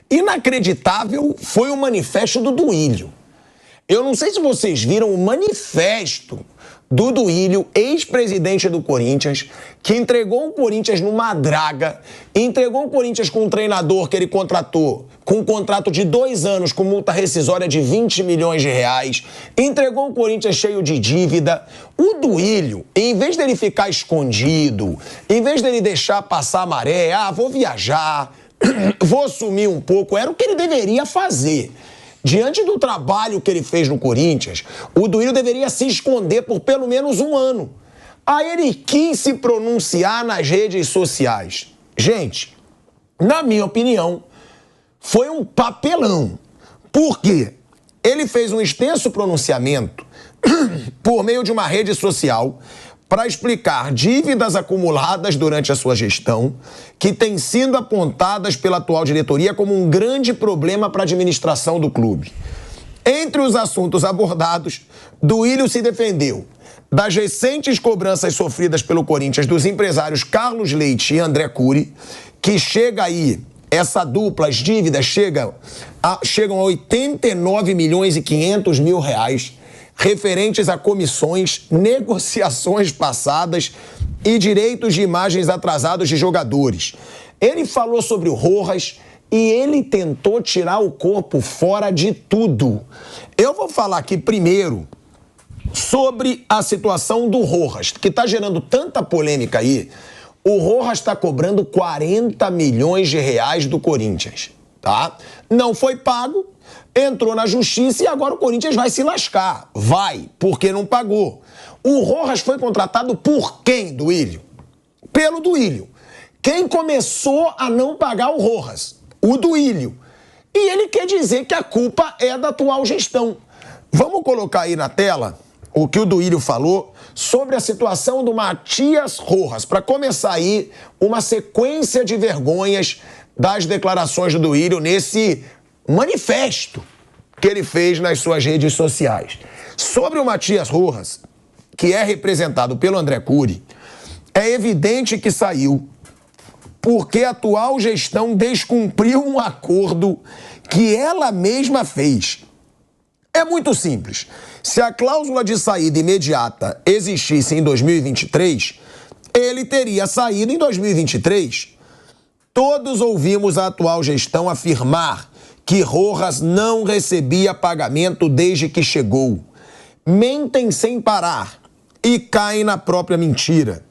Inacreditável foi o manifesto do Duílio. Eu não sei se vocês viram o manifesto do Duílio, ex-presidente do Corinthians, que entregou o Corinthians numa draga, entregou o Corinthians com um treinador que ele contratou, com um contrato de 2 anos, com multa rescisória de 20 milhões de reais, entregou o Corinthians cheio de dívida. O Duílio, em vez dele ficar escondido, em vez dele deixar passar a maré, vou viajar, vou sumir um pouco, era o que ele deveria fazer. Diante do trabalho que ele fez no Corinthians, o Duílio deveria se esconder por pelo menos 1 ano. Aí ele quis se pronunciar nas redes sociais. Gente, na minha opinião, foi um papelão. Por quê? Ele fez um extenso pronunciamento por meio de uma rede social para explicar dívidas acumuladas durante a sua gestão, que têm sido apontadas pela atual diretoria como um grande problema para a administração do clube. Entre os assuntos abordados, Duílio se defendeu das recentes cobranças sofridas pelo Corinthians dos empresários Carlos Leite e André Cury, que chega aí, essa dupla, as dívidas chegam a 89 milhões e 500 mil reais, referentes a comissões, negociações passadas e direitos de imagens atrasados de jogadores. Ele falou sobre o Rojas e ele tentou tirar o corpo fora de tudo. Eu vou falar aqui primeiro sobre a situação do Rojas, que está gerando tanta polêmica aí. O Rojas está cobrando 40 milhões de reais do Corinthians, tá? Não foi pago. Entrou na justiça e agora o Corinthians vai se lascar. Vai, porque não pagou. O Rojas foi contratado por quem, Duílio? Pelo Duílio. Quem começou a não pagar o Rojas? O Duílio. E ele quer dizer que a culpa é da atual gestão. Vamos colocar aí na tela o que o Duílio falou sobre a situação do Matias Rojas. Para começar aí uma sequência de vergonhas das declarações do Duílio nesse manifesto que ele fez nas suas redes sociais. Sobre o Matias Rojas, que é representado pelo André Cury, é evidente que saiu porque a atual gestão descumpriu um acordo que ela mesma fez. É muito simples. Se a cláusula de saída imediata existisse em 2023, ele teria saído em 2023. Todos ouvimos a atual gestão afirmar que Rojas não recebia pagamento desde que chegou. Mentem sem parar e caem na própria mentira.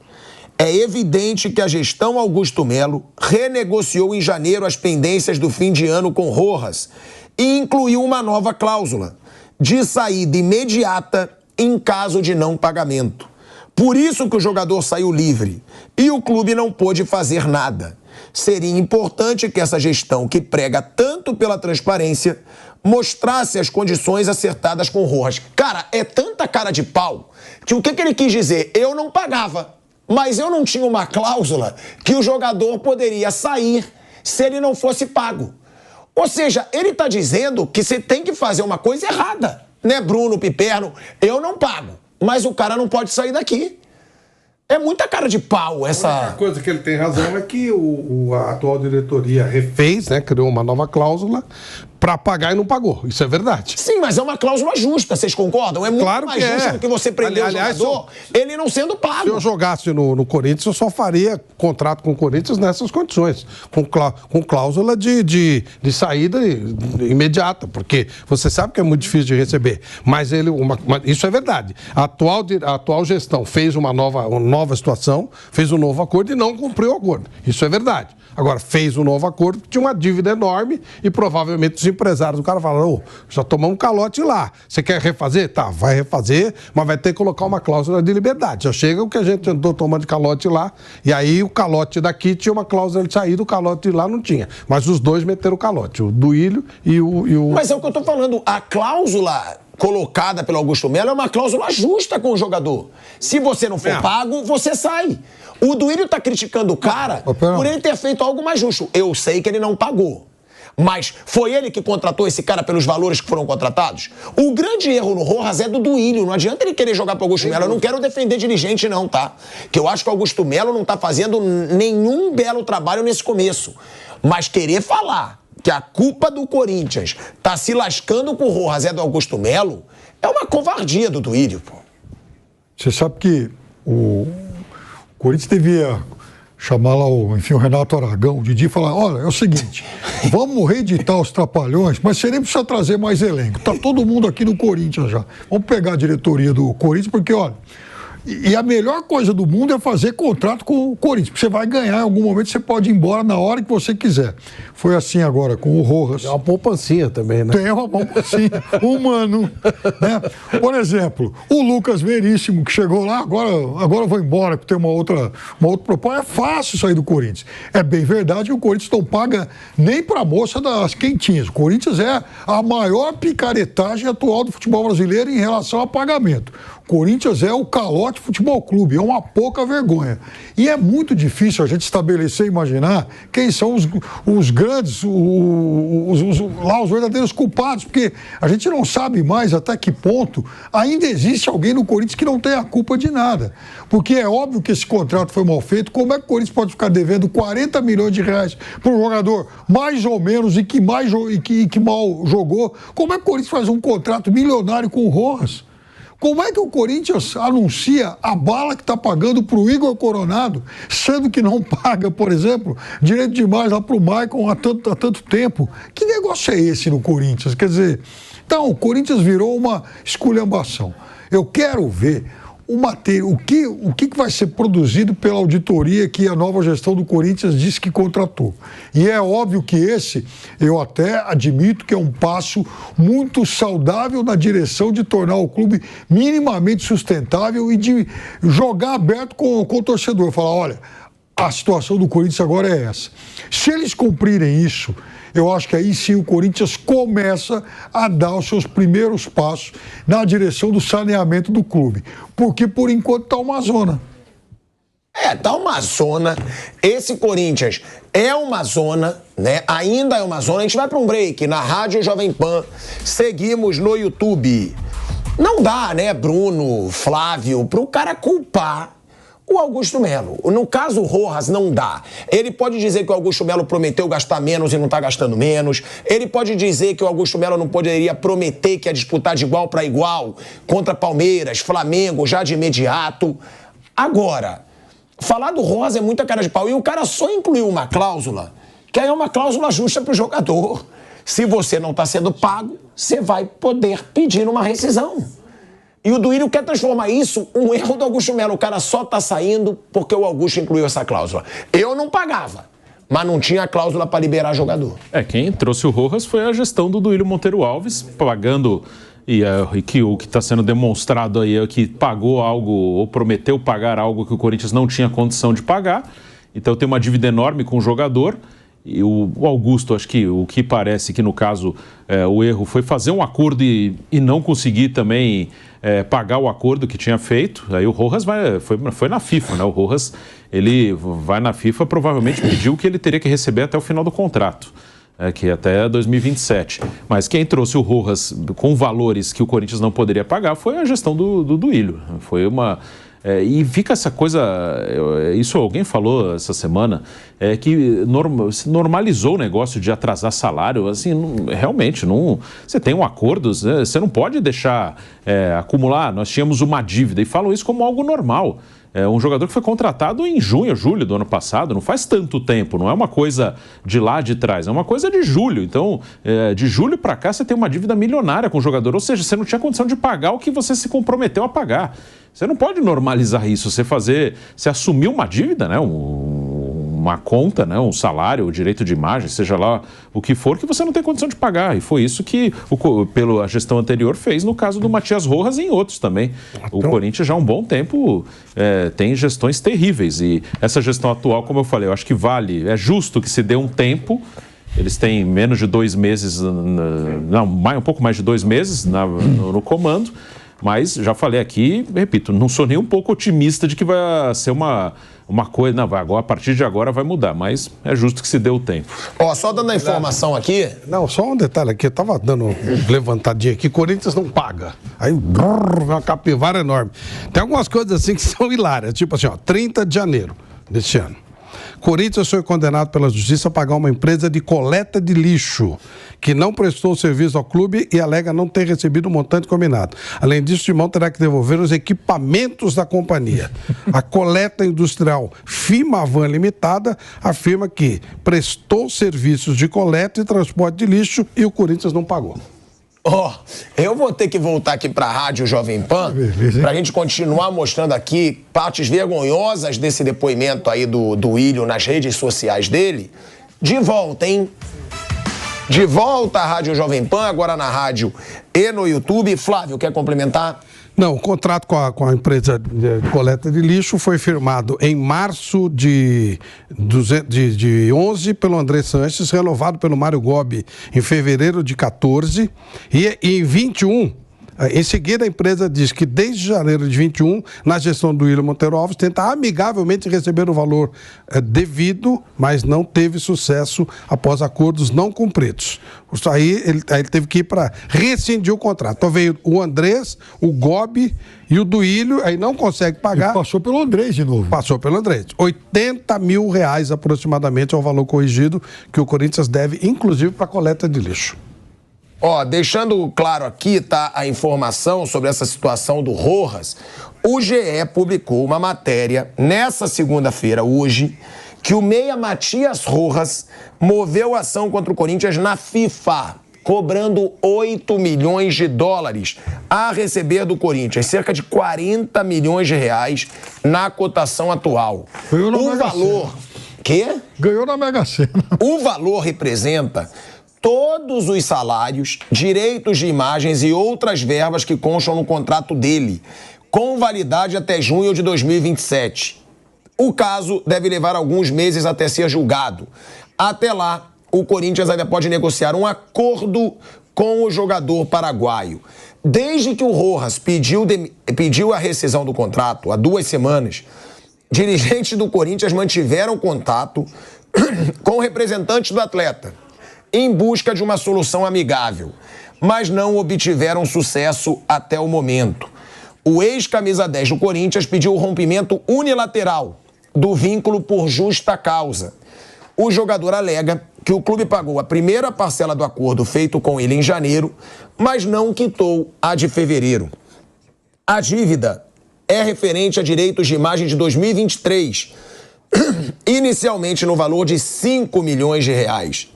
É evidente que a gestão Augusto Melo renegociou em janeiro as pendências do fim de ano com Rojas e incluiu uma nova cláusula de saída imediata em caso de não pagamento. Por isso que o jogador saiu livre e o clube não pôde fazer nada. Seria importante que essa gestão, que prega tanto pela transparência, mostrasse as condições acertadas com o Rojas. Cara, é tanta cara de pau que o que ele quis dizer? Eu não pagava, mas eu não tinha uma cláusula que o jogador poderia sair se ele não fosse pago. Ou seja, ele está dizendo que você tem que fazer uma coisa errada, né, Bruno Piperno? Eu não pago, mas o cara não pode sair daqui. É muita cara de pau essa... A única coisa que ele tem razão é que a atual diretoria refez, né, criou uma nova cláusula para pagar e não pagou. Isso é verdade. Sim, mas é uma cláusula justa, vocês concordam? É muito claro mais justo do que você prender o jogador, ele não sendo pago. Se eu jogasse no Corinthians, eu só faria contrato com o Corinthians nessas condições, com cláusula de saída imediata, porque você sabe que é muito difícil de receber. Mas isso é verdade. A atual gestão fez uma nova situação, fez um novo acordo e não cumpriu o acordo. Isso é verdade. Agora, fez um novo acordo, tinha uma dívida enorme e provavelmente os empresários do cara falaram, já tomamos um calote lá. Você quer refazer? Tá, vai refazer, mas vai ter que colocar uma cláusula de liberdade. Já chega o que a gente andou tomando de calote lá, e aí o calote daqui tinha uma cláusula de saída, o calote de lá não tinha. Mas os dois meteram o calote, o Duílio e o... Mas é o que eu tô falando, a cláusula colocada pelo Augusto Melo é uma cláusula justa com o jogador. Se você não for pago, você sai. O Duílio tá criticando o cara por ele ter feito algo mais justo. Eu sei que ele não pagou. Mas foi ele que contratou esse cara pelos valores que foram contratados? O grande erro no Rojas é do Duílio. Não adianta ele querer jogar pro Augusto Melo. Eu não quero defender dirigente não, tá? Que eu acho que o Augusto Melo não tá fazendo nenhum belo trabalho nesse começo. Mas querer falar que a culpa do Corinthians tá se lascando com o Rojas é do Augusto Melo, é uma covardia do Duílio, pô. Você sabe que o Corinthians devia chamar lá o Renato Aragão, o Didi, e falar, olha, é o seguinte, vamos reeditar os Trapalhões, mas você nem precisa trazer mais elenco. Tá todo mundo aqui no Corinthians já. Vamos pegar a diretoria do Corinthians, porque, olha, e a melhor coisa do mundo é fazer contrato com o Corinthians, porque você vai ganhar em algum momento, você pode ir embora na hora que você quiser. Foi assim agora com o Rojas. É uma poupancinha também, né? Tem uma poupancinha, humano. Né? Por exemplo, o Lucas Veríssimo, que chegou lá, agora eu vou embora, porque tem uma outra proposta. É fácil sair do Corinthians. É bem verdade que o Corinthians não paga nem para a moça das quentinhas. O Corinthians é a maior picaretagem atual do futebol brasileiro em relação a pagamento. Corinthians é o Calote Futebol Clube, é uma pouca vergonha. E é muito difícil a gente estabelecer e imaginar quem são os grandes, os verdadeiros culpados, porque a gente não sabe mais até que ponto ainda existe alguém no Corinthians que não tem a culpa de nada. Porque é óbvio que esse contrato foi mal feito. Como é que o Corinthians pode ficar devendo 40 milhões de reais para um jogador mais ou menos e que mal jogou? Como é que o Corinthians faz um contrato milionário com o Rojas? Como é que o Corinthians anuncia a bala que está pagando para o Igor Coronado, sendo que não paga, por exemplo, direito de imagem lá para o Maicon há tanto tempo? Que negócio é esse no Corinthians? Quer dizer, então, o Corinthians virou uma esculhambação. Eu quero ver o que vai ser produzido pela auditoria que a nova gestão do Corinthians disse que contratou. E é óbvio que eu até admito que é um passo muito saudável na direção de tornar o clube minimamente sustentável e de jogar aberto com o torcedor. Falar, olha, a situação do Corinthians agora é essa. Se eles cumprirem isso, eu acho que aí sim o Corinthians começa a dar os seus primeiros passos na direção do saneamento do clube. Porque, por enquanto, está uma zona. Tá uma zona. Esse Corinthians é uma zona, né? Ainda é uma zona. A gente vai para um break na Rádio Jovem Pan. Seguimos no YouTube. Não dá, né, Bruno, Flávio, para o cara culpar o Augusto Melo. No caso, o Rojas não dá. Ele pode dizer que o Augusto Melo prometeu gastar menos e não está gastando menos. Ele pode dizer que o Augusto Melo não poderia prometer que ia disputar de igual para igual contra Palmeiras, Flamengo, já de imediato. Agora, falar do Rojas é muita cara de pau. E o cara só incluiu uma cláusula, que aí é uma cláusula justa para o jogador. Se você não está sendo pago, você vai poder pedir uma rescisão. E o Duílio quer transformar isso um erro do Augusto Melo. O cara só tá saindo porque o Augusto incluiu essa cláusula. Eu não pagava, mas não tinha cláusula para liberar jogador. Quem trouxe o Rojas foi a gestão do Duílio Monteiro Alves, pagando, e que o que está sendo demonstrado aí é que pagou algo, ou prometeu pagar algo que o Corinthians não tinha condição de pagar. Então tem uma dívida enorme com o jogador. E o Augusto, acho que o que parece que no caso o erro foi fazer um acordo e não conseguir também pagar o acordo que tinha feito. Aí o Rojas foi na FIFA, né? O Rojas, ele vai na FIFA, provavelmente pediu o que ele teria que receber até o final do contrato, que é até 2027. Mas quem trouxe o Rojas com valores que o Corinthians não poderia pagar foi a gestão do Duílio. Foi uma... e fica essa coisa, isso alguém falou essa semana, que normalizou o negócio de atrasar salário, assim, realmente, você tem um acordo, você não pode deixar acumular, nós tínhamos uma dívida, e falam isso como algo normal. Um jogador que foi contratado em junho, julho do ano passado, não faz tanto tempo, não é uma coisa de lá de trás, é uma coisa de julho. Então, de julho para cá, você tem uma dívida milionária com o jogador, ou seja, você não tinha condição de pagar o que você se comprometeu a pagar. Você não pode normalizar isso, você assumir uma dívida, né, uma conta, né, um salário, o direito de imagem, seja lá o que for, que você não tem condição de pagar. E foi isso que a gestão anterior fez no caso do Matias Rojas e em outros também. O Corinthians já há um bom tempo tem gestões terríveis. E essa gestão atual, como eu falei, eu acho que é justo que se dê um tempo. Eles têm menos de 2 meses, um pouco mais de 2 meses no comando. Mas já falei aqui, repito, não sou nem um pouco otimista de que vai ser uma coisa, a partir de agora vai mudar, mas é justo que se dê o tempo. Só dando a informação aqui... Não, só um detalhe aqui, eu tava dando uma levantadinha aqui, Corinthians não paga. Aí, uma capivara enorme. Tem algumas coisas assim que são hilárias, tipo assim, 30 de janeiro deste ano. Corinthians foi condenado pela justiça a pagar uma empresa de coleta de lixo que não prestou serviço ao clube e alega não ter recebido o montante combinado. Além disso, o Timão terá que devolver os equipamentos da companhia. A coleta industrial Fimavan Limitada afirma que prestou serviços de coleta e transporte de lixo e o Corinthians não pagou. Eu vou ter que voltar aqui para a Rádio Jovem Pan para a gente continuar mostrando aqui partes vergonhosas desse depoimento aí do Ilho nas redes sociais dele. De volta, hein? De volta à Rádio Jovem Pan, agora na rádio e no YouTube. Flávio, quer complementar? Não, o contrato com a empresa de coleta de lixo foi firmado em março de 11 pelo André Sanches, renovado pelo Mário Gobi em fevereiro de 14 e em 21. Em seguida, a empresa diz que desde janeiro de 21, na gestão do Ilho Monteiro Alves, tenta amigavelmente receber o valor devido, mas não teve sucesso após acordos não cumpridos. Aí ele teve que ir para rescindir o contrato. Então veio o Andrés, o Gobi e o do Ilho, aí não consegue pagar. E passou pelo Andrés de novo. Passou pelo Andrés. R$80 mil aproximadamente é o valor corrigido que o Corinthians deve, inclusive, para a coleta de lixo. Deixando claro aqui, tá, a informação sobre essa situação do Rojas, o GE publicou uma matéria nessa segunda-feira, hoje, que o meia Matias Rojas moveu ação contra o Corinthians na FIFA, cobrando $8 milhões a receber do Corinthians, cerca de R$40 milhões na cotação atual. O valor... Quê? Ganhou na Mega Sena. O valor representa todos os salários, direitos de imagens e outras verbas que constam no contrato dele, com validade até junho de 2027. O caso deve levar alguns meses até ser julgado. Até lá, o Corinthians ainda pode negociar um acordo com o jogador paraguaio. Desde que o Rojas pediu a rescisão do contrato, há 2 semanas, dirigentes do Corinthians mantiveram contato com representantes do atleta, em busca de uma solução amigável, mas não obtiveram sucesso até o momento. O ex-camisa 10 do Corinthians pediu o rompimento unilateral do vínculo por justa causa. O jogador alega que o clube pagou a primeira parcela do acordo feito com ele em janeiro, mas não quitou a de fevereiro. A dívida é referente a direitos de imagem de 2023, inicialmente no valor de R$5 milhões.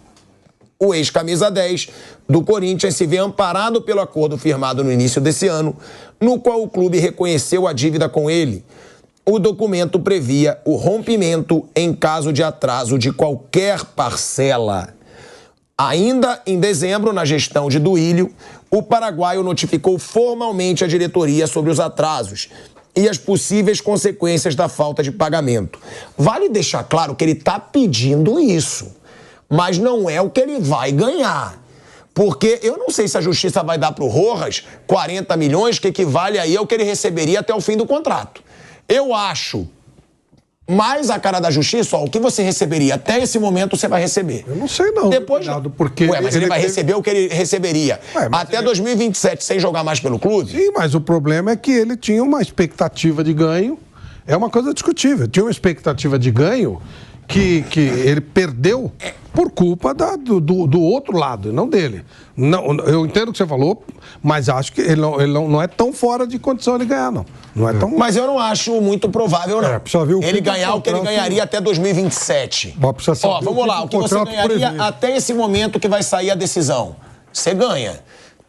O ex-camisa 10 do Corinthians se vê amparado pelo acordo firmado no início desse ano, no qual o clube reconheceu a dívida com ele. O documento previa o rompimento em caso de atraso de qualquer parcela. Ainda em dezembro, na gestão de Duílio, o paraguaio notificou formalmente a diretoria sobre os atrasos e as possíveis consequências da falta de pagamento. Vale deixar claro que ele está pedindo isso, mas não é o que ele vai ganhar. Porque eu não sei se a justiça vai dar para o Rojas 40 milhões, que equivale aí ao que ele receberia até o fim do contrato. Eu acho mais a cara da justiça, o que você receberia até esse momento você vai receber. Eu não sei não. Depois, porque mas ele vai receber o que ele receberia até 2027 sem jogar mais pelo clube? Sim, mas o problema é que ele tinha uma expectativa de ganho. É uma coisa discutível. Tinha uma expectativa de ganho que ele perdeu por culpa do outro lado, não dele. Não, eu entendo o que você falou, mas acho que ele não é tão fora de condição de ganhar, não. Não é tão... Mas eu não acho muito provável, não. Precisa ver ele ganhar o que ele ganharia até 2027. Vamos lá, o que você ganharia até esse momento que vai sair a decisão. Você ganha.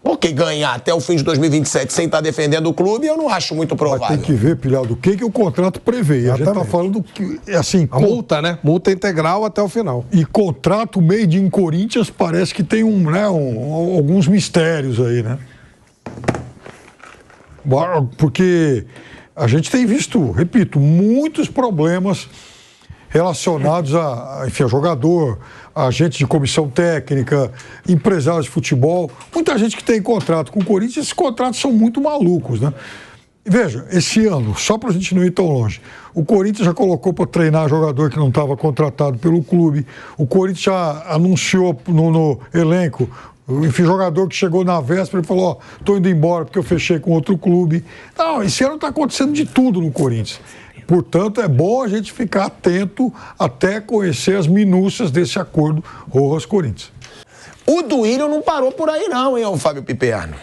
Porque ganhar até o fim de 2027 sem estar defendendo o clube, eu não acho muito provável. Mas tem que ver, Pilhado, o que o contrato prevê. A gente está falando que, assim... A multa, né? Multa integral até o final. E contrato made in Corinthians parece que tem alguns mistérios aí, né? Porque a gente tem visto, repito, muitos problemas relacionados a jogador, a gente de comissão técnica, empresários de futebol, muita gente que tem contrato com o Corinthians, esses contratos são muito malucos, né? E veja, esse ano, só para a gente não ir tão longe, o Corinthians já colocou para treinar jogador que não estava contratado pelo clube, o Corinthians já anunciou no elenco, enfim, jogador que chegou na véspera e falou, estou indo embora porque eu fechei com outro clube. Não, esse ano está acontecendo de tudo no Corinthians. Portanto, é bom a gente ficar atento até conhecer as minúcias desse acordo Rojas-Corinthians. O Duílio não parou por aí não, hein, Fábio Piperno?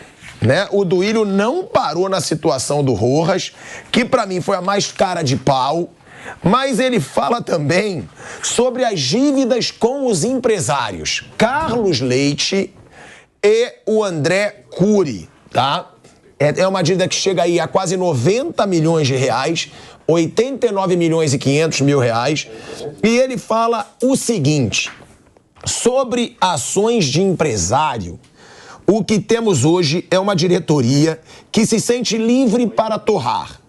Né? O Duílio não parou na situação do Rojas, que para mim foi a mais cara de pau, mas ele fala também sobre as dívidas com os empresários Carlos Leite e o André Cury, tá? É uma dívida que chega aí a quase 90 milhões de reais, 89 milhões e 500 mil reais, e ele fala o seguinte: sobre ações de empresário, o que temos hoje é uma diretoria que se sente livre para torrar,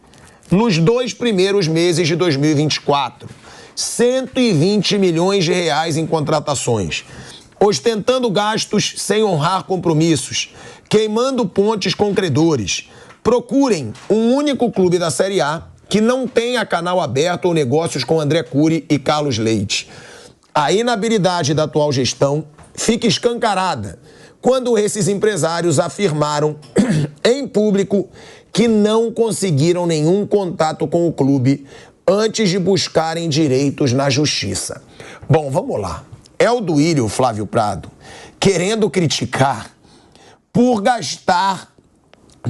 nos 2 primeiros meses de 2024, 120 milhões de reais em contratações, ostentando gastos sem honrar compromissos, queimando pontes com credores. Procurem um único clube da Série A que não tenha canal aberto ou negócios com André Cury e Carlos Leite. A inabilidade da atual gestão fica escancarada quando esses empresários afirmaram em público que não conseguiram nenhum contato com o clube antes de buscarem direitos na justiça. Bom, vamos lá. É o Duílio, Flávio Prado, querendo criticar por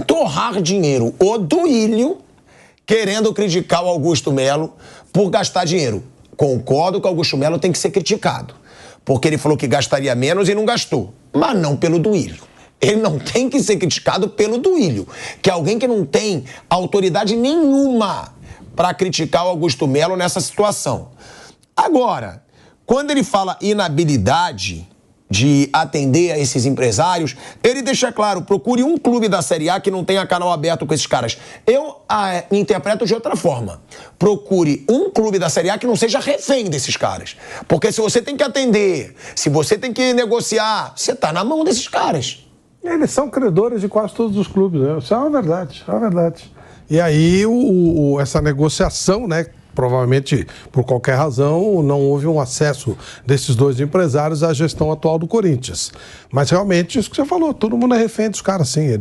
torrar dinheiro. O Duílio querendo criticar o Augusto Melo por gastar dinheiro. Concordo que o Augusto Melo tem que ser criticado, porque ele falou que gastaria menos e não gastou, mas não pelo Duílio. Ele não tem que ser criticado pelo Duílio, que é alguém que não tem autoridade nenhuma para criticar o Augusto Melo nessa situação. Agora, quando ele fala inabilidade de atender a esses empresários, ele deixa claro: procure um clube da Série A que não tenha canal aberto com esses caras. Eu interpreto de outra forma. Procure um clube da Série A que não seja refém desses caras. Porque se você tem que atender, se você tem que negociar, você tá na mão desses caras. Eles são credores de quase todos os clubes, né? Isso é uma verdade, é uma verdade. E aí essa negociação, né? Provavelmente, por qualquer razão, não houve um acesso desses dois empresários à gestão atual do Corinthians. Mas realmente, isso que você falou, todo mundo é refém dos caras, sim.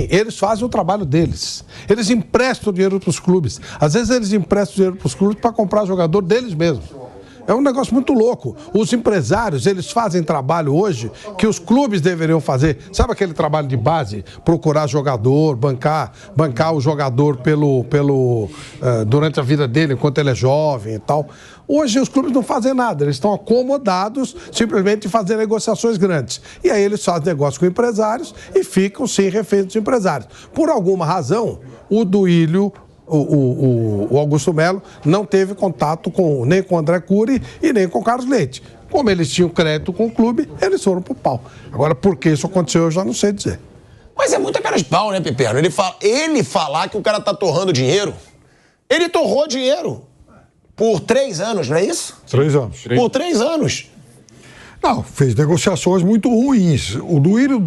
Eles fazem o trabalho deles. Eles emprestam dinheiro para os clubes. Às vezes eles emprestam dinheiro para os clubes para comprar jogador deles mesmos. É um negócio muito louco. Os empresários, eles fazem trabalho hoje que os clubes deveriam fazer. Sabe aquele trabalho de base? Procurar jogador, bancar o jogador durante a vida dele, enquanto ele é jovem e tal. Hoje os clubes não fazem nada, eles estão acomodados simplesmente de fazer negociações grandes. E aí eles fazem negócio com empresários e ficam, sim, reféns dos empresários. Por alguma razão, o Duílio, o Augusto Melo, não teve contato nem com o André Cury e nem com o Carlos Leite. Como eles tinham crédito com o clube, eles foram pro pau. Agora, por que isso aconteceu, eu já não sei dizer. Mas é muita cara de pau, né, Piperno? Ele falar que o cara tá torrando dinheiro. Ele torrou dinheiro por 3 anos, não é isso? 3 anos. Por 3 anos. Não, fez negociações muito ruins. O Duílio,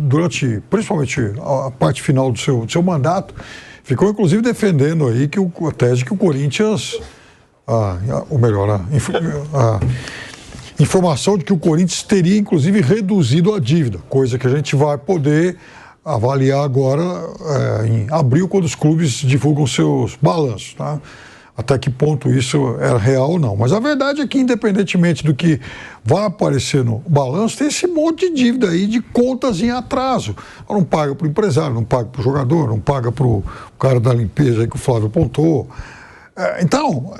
principalmente a parte final do seu mandato, ficou, inclusive, defendendo aí a tese que o Corinthians, a informação de que o Corinthians teria, inclusive, reduzido a dívida, coisa que a gente vai poder avaliar agora em abril, quando os clubes divulgam seus balanços, tá? Até que ponto isso é real ou não. Mas a verdade é que, independentemente do que vai aparecer no balanço, tem esse monte de dívida aí, de contas em atraso. Não paga para o empresário, não paga para o jogador, não paga para o cara da limpeza aí que o Flávio apontou. Então,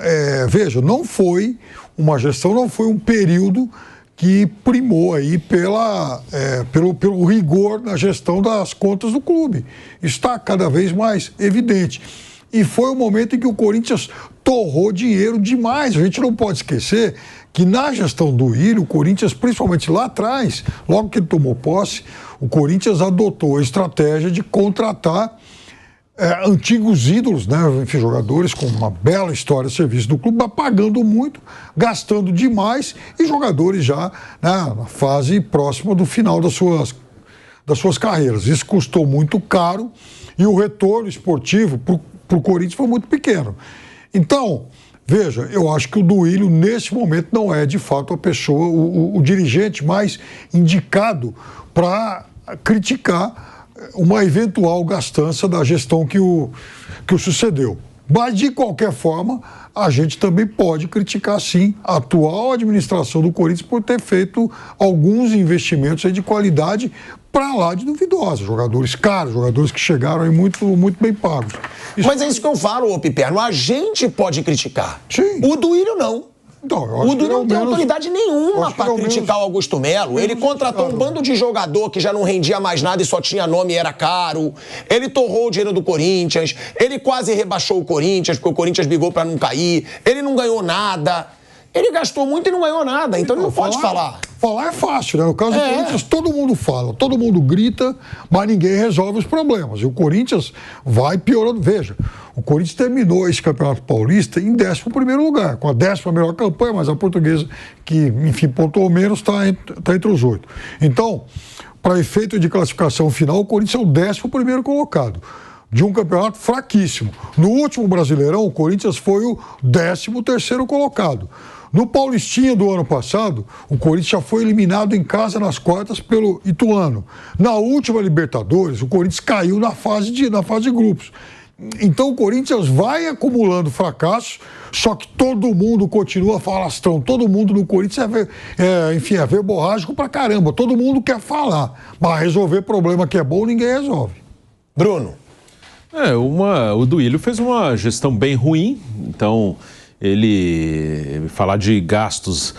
veja, não foi uma gestão, não foi um período que primou aí pelo rigor na gestão das contas do clube. Está cada vez mais evidente. E foi o momento em que o Corinthians torrou dinheiro demais. A gente não pode esquecer que na gestão do Duílio, o Corinthians, principalmente lá atrás, logo que ele tomou posse, o Corinthians adotou a estratégia de contratar antigos ídolos, né? Enfim, jogadores com uma bela história de serviço do clube, pagando muito, gastando demais, e jogadores já, né, na fase próxima do final das suas carreiras. Isso custou muito caro e o retorno esportivo para o Corinthians foi muito pequeno. Então, veja, eu acho que o Duílio, nesse momento, não é, de fato, a pessoa, o dirigente mais indicado para criticar uma eventual gastança da gestão que o sucedeu. Mas, de qualquer forma, a gente também pode criticar, sim, a atual administração do Corinthians por ter feito alguns investimentos aí de qualidade para lá de duvidosa. Jogadores caros, jogadores que chegaram aí muito, muito bem pagos. Mas é isso que eu falo, ô Piperno. A gente pode criticar. Sim. O Duílio não. Então, eu acho O Duílio não tem menos, autoridade nenhuma para criticar o Augusto Melo. Ele contratou um bando de jogador que já não rendia mais nada e só tinha nome e era caro. Ele torrou o dinheiro do Corinthians. Ele quase rebaixou o Corinthians, porque o Corinthians brigou para não cair. Ele não ganhou nada. Ele gastou muito e não ganhou nada. Então ele não pode falar. Falar é fácil, né? No caso do Corinthians, todo mundo fala, todo mundo grita, mas ninguém resolve os problemas. E o Corinthians vai piorando. Veja, o Corinthians terminou esse Campeonato Paulista em 11º lugar, com a 10ª melhor campanha, mas a Portuguesa, que, enfim, pontuou menos, está entre os 8. Então, para efeito de classificação final, o Corinthians é o 11º colocado, de um campeonato fraquíssimo. No último Brasileirão, o Corinthians foi o 13º colocado. No Paulistinha do ano passado, o Corinthians já foi eliminado em casa nas quartas pelo Ituano. Na última Libertadores, o Corinthians caiu na fase de grupos. Então o Corinthians vai acumulando fracassos, só que todo mundo continua falastrão. Todo mundo no Corinthians é verborrágico pra caramba. Todo mundo quer falar, mas resolver problema que é bom, ninguém resolve. Bruno. O Duílio fez uma gestão bem ruim, então ele falar de gastos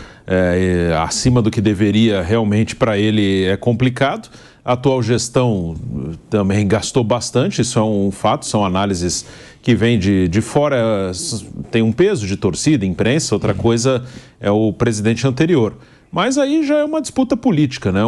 acima do que deveria realmente para ele é complicado. A atual gestão também gastou bastante, isso é um fato, são análises que vêm de fora, tem um peso de torcida, imprensa, outra coisa é o presidente anterior. Mas aí já é uma disputa política, né?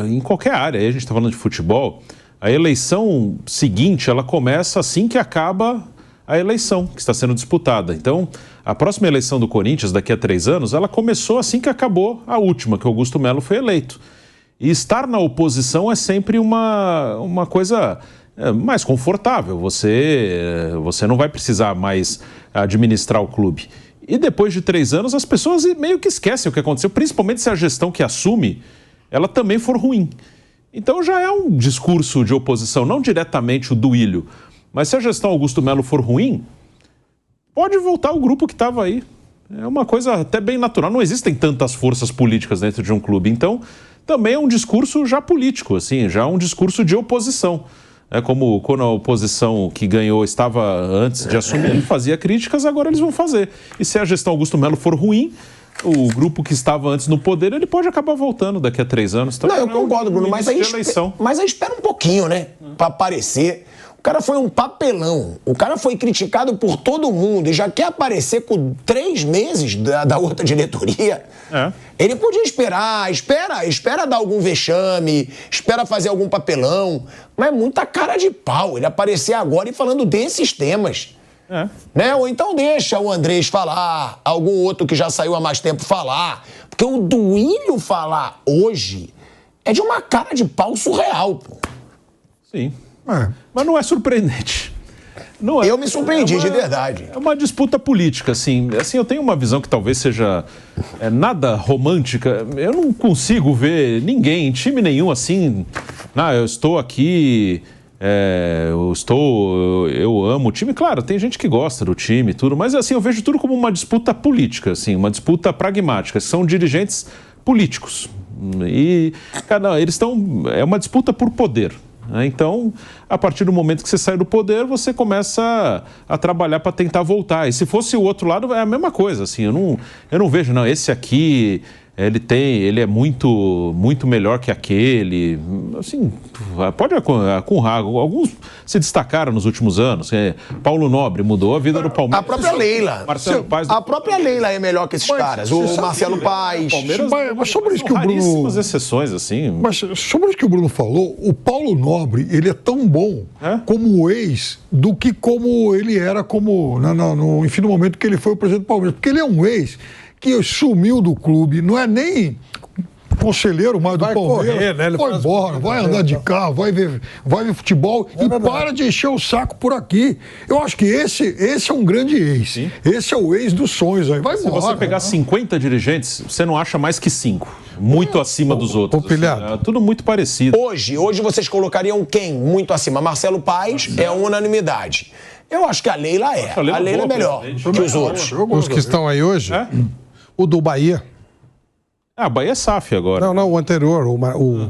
Em qualquer área, aí a gente está falando de futebol, a eleição seguinte, ela começa assim que acaba a eleição que está sendo disputada. Então, a próxima eleição do Corinthians, daqui a 3 anos, ela começou assim que acabou a última, que o Augusto Melo foi eleito. E estar na oposição é sempre uma coisa mais confortável. Você não vai precisar mais administrar o clube. E depois de 3 anos, as pessoas meio que esquecem o que aconteceu, principalmente se a gestão que assume, ela também for ruim. Então já é um discurso de oposição, não diretamente o Duílio. Mas se a gestão Augusto Melo for ruim, pode voltar o grupo que estava aí. É uma coisa até bem natural. Não existem tantas forças políticas dentro de um clube. Então, também é um discurso já político, assim, já um discurso de oposição. É como quando a oposição que ganhou estava antes de assumir, fazia críticas, agora eles vão fazer. E se a gestão Augusto Melo for ruim, o grupo que estava antes no poder, ele pode acabar voltando daqui a 3 anos. Então, não, eu concordo, Bruno, mas aí espera um pouquinho, né, para aparecer. O cara foi um papelão, o cara foi criticado por todo mundo e já quer aparecer com 3 meses da outra diretoria. Ele podia espera dar algum vexame, espera fazer algum papelão, mas é muita cara de pau ele aparecer agora e falando desses temas. Né? Ou então deixa o Andrés falar, algum outro que já saiu há mais tempo falar, porque o Duílio falar hoje é de uma cara de pau surreal, pô. Sim. Mas não é surpreendente. Não é. Eu me surpreendi, de verdade. É uma disputa política, assim. Eu tenho uma visão que talvez seja nada romântica. Eu não consigo ver ninguém, time nenhum, assim. Eu estou aqui, eu amo o time. Claro, tem gente que gosta do time e tudo, mas assim, eu vejo tudo como uma disputa política, assim, uma disputa pragmática. São dirigentes políticos. E eles estão. É uma disputa por poder. Então, a partir do momento que você sai do poder, você começa a trabalhar para tentar voltar. E se fosse o outro lado, é a mesma coisa. Assim, eu não vejo, esse aqui, ele é muito, muito melhor que aquele. Assim, pode acurrar. Alguns se destacaram nos últimos anos. Paulo Nobre mudou a vida do Palmeiras. A própria Leila. Marcelo Paes. A própria Leila é melhor que esses caras. O Marcelo Paes. Mas sobre isso que o Bruno... raríssimas exceções, assim. Mas sobre isso que o Bruno falou, o Paulo Nobre, ele é tão bom como ex do que como ele era enfim, no momento que ele foi o presidente do Palmeiras. Porque ele é um ex que sumiu do clube, não é nem conselheiro mais do Palmeiras. Correr, né? Vai embora, vai andar de carro, vai ver futebol e para de encher o saco por aqui. Eu acho que esse é um grande ex. Sim. Esse é o ex dos sonhos aí. Vai embora. Se você pegar 50 dirigentes, você não acha mais que 5. Muito acima dos outros. Assim, tudo muito parecido. Hoje vocês colocariam quem muito acima? Marcelo Paes é unanimidade. Eu acho que a Leila é. A Leila é melhor que os outros. Os que estão aí hoje, o do Bahia. Ah, Bahia é SAF agora. Não, o anterior,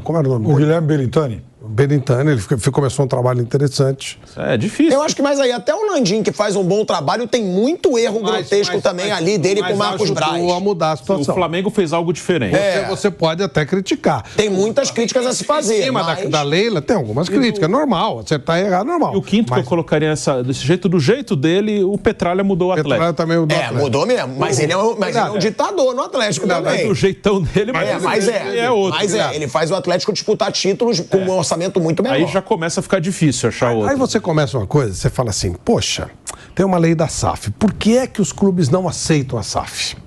como era o nome O dele? Guilherme Belintani. Belintani, ele começou um trabalho interessante. É difícil. Eu acho que mais aí, até o Landim, que faz um bom trabalho, tem muito erro grotesco também ali dele com o Marcos Braz. A mudar a O situação. Flamengo fez algo diferente. Você pode até criticar. Tem muitas críticas a se fazer. Em cima da Leila tem algumas críticas, normal. Acertar e errar, normal. E o quinto que eu colocaria desse jeito, do jeito dele, o Petralha mudou o Atlético. Petralha também mudou o Atlético. Mudou mesmo. Mas ele é um ditador no Atlético também. Do jeitão dele, Mas é outro. ele faz o Atlético disputar títulos com um orçamento muito menor. Aí já começa a ficar difícil achar outro. Aí você começa uma coisa, você fala assim, poxa, tem uma lei da SAF. Por que é que os clubes não aceitam a SAF?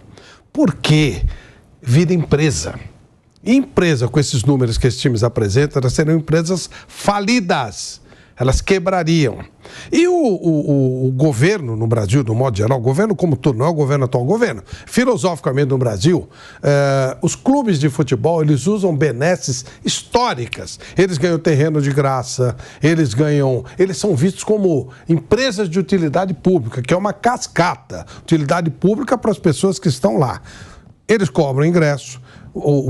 Porque vira empresa. E empresa, com esses números que esses times apresentam, elas seriam empresas falidas. Elas quebrariam. E o governo no Brasil, do modo geral, o governo como todo, não é o governo atual, o governo, filosoficamente no Brasil, os clubes de futebol, eles usam benesses históricas. Eles ganham terreno de graça, eles são vistos como empresas de utilidade pública, que é uma cascata, utilidade pública para as pessoas que estão lá. Eles cobram ingresso.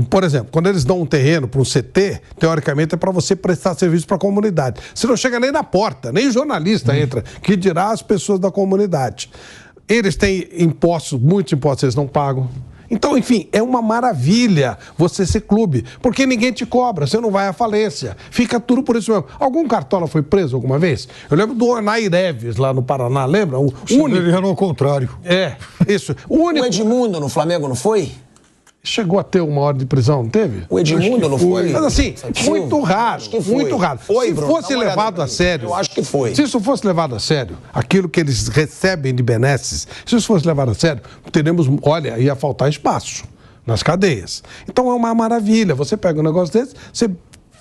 Por exemplo, quando eles dão um terreno para um CT, teoricamente é para você prestar serviço para a comunidade. Você não chega nem na porta, nem o jornalista entra, que dirá as pessoas da comunidade. Eles têm impostos, muitos impostos eles não pagam. Então, enfim, é uma maravilha você ser clube, porque ninguém te cobra, você não vai à falência. Fica tudo por isso mesmo. Algum cartola foi preso alguma vez? Eu lembro do Ornai Reves, lá no Paraná, lembra? O único. Ele era ao contrário. Isso. O Edmundo no Flamengo não foi? Chegou a ter uma hora de prisão, não teve? O Edmundo não foi? Mas assim, muito raro, Acho que foi. muito raro. Foi, se Bruno, fosse levado a sério... Eu acho que foi. Se isso fosse levado a sério, aquilo que eles recebem de benesses, se isso fosse levado a sério, teremos, olha, ia faltar espaço nas cadeias. Então é uma maravilha, você pega um negócio desse, você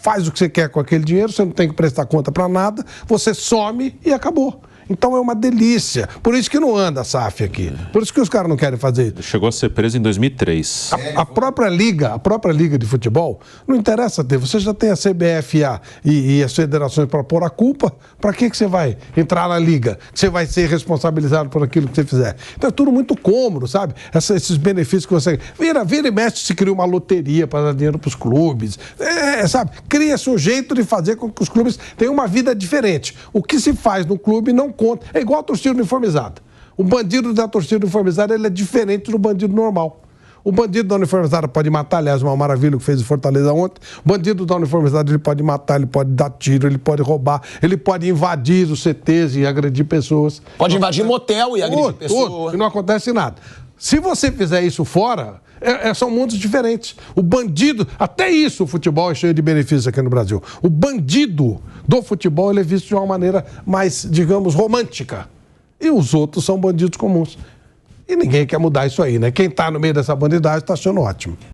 faz o que você quer com aquele dinheiro, você não tem que prestar conta para nada, você some e acabou. Então é uma delícia. Por isso que não anda a SAF aqui. Por isso que os caras não querem fazer isso. Chegou a ser preso em 2003. A própria liga de futebol, não interessa ter. Você já tem a CBF e as federações para pôr a culpa. Para que você vai entrar na liga? Você vai ser responsabilizado por aquilo que você fizer. Então é tudo muito cômodo, sabe? Esses benefícios que você... Vira e mexe, se cria uma loteria para dar dinheiro para os clubes. Sabe? Cria-se um jeito de fazer com que os clubes tenham uma vida diferente. O que se faz no clube não conta. É igual a torcida uniformizada. O bandido da torcida uniformizada ele é diferente do bandido normal. O bandido da uniformizada pode matar, aliás, uma maravilha que fez em Fortaleza ontem. O bandido da uniformizada ele pode matar, ele pode dar tiro, ele pode roubar, ele pode invadir os CTs e agredir pessoas. Pode invadir motel e agredir pessoas. E não acontece nada. Se você fizer isso fora, são mundos diferentes. O bandido, até isso o futebol é cheio de benefícios aqui no Brasil. O bandido do futebol ele é visto de uma maneira mais, digamos, romântica. E os outros são bandidos comuns. E ninguém quer mudar isso aí, né? Quem está no meio dessa bandidagem está achando ótimo.